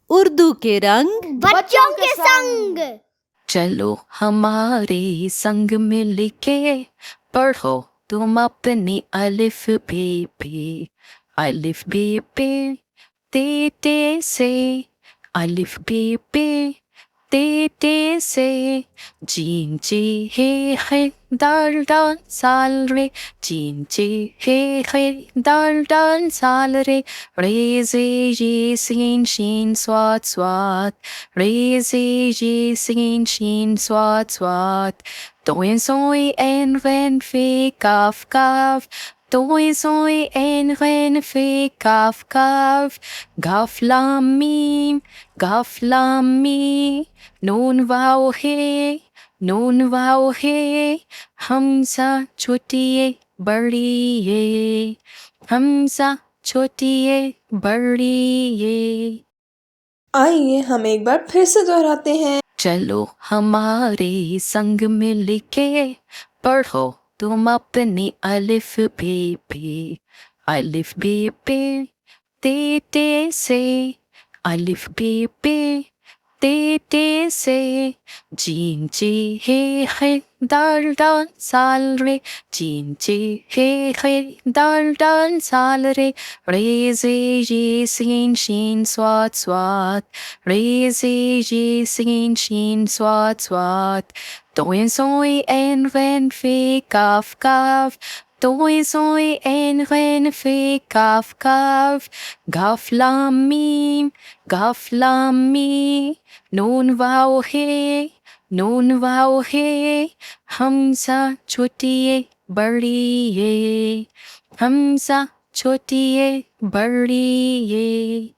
उर्दू के रंग बच्चों के संग। चलो हमारे संग मिल के पढ़ो तुम अपनी अलिफ बे पे। अलिफ बे पे ते ते से, अलिफ बे पे ते ते से, जीन जी हे दाल दाल साल रे, जीन जी हे दाल दाल साल रे जे ये सीन शीन स्वाद स्वाद, रे जे ये सीन शीन स्वाद स्वाद, doin soy en ren fe kaf kaf, doin soy en ren fe kaf kaf, gaf lam mim, nun वाओ हे, हमसा छोटी ये बड़ी ये, हमसा छोटी ये बड़ी ये। आइए हम एक बार फिर से दोहराते हैं। चलो हमारे संग मिल के पढ़ो तुम अपनी अलिफ बे पे। अलिफ बे पे ते ते से, अलिफ बे पे ते ते से, जीन जी हे दाल दाल साल रे, जीन जी हे दाल दाल साल रे जे ये सीन शीन स्वाद स्वाद, रे जे ये सीन शीन स्वाद स्वाद, doin soy en ren fe kaf kaf, doin soy en ren fe kaf kaf, gaf lam mim, nun वाओ हे, हमसा छोटी ये बड़ी ये, हमसा छोटी ये बड़ी ये।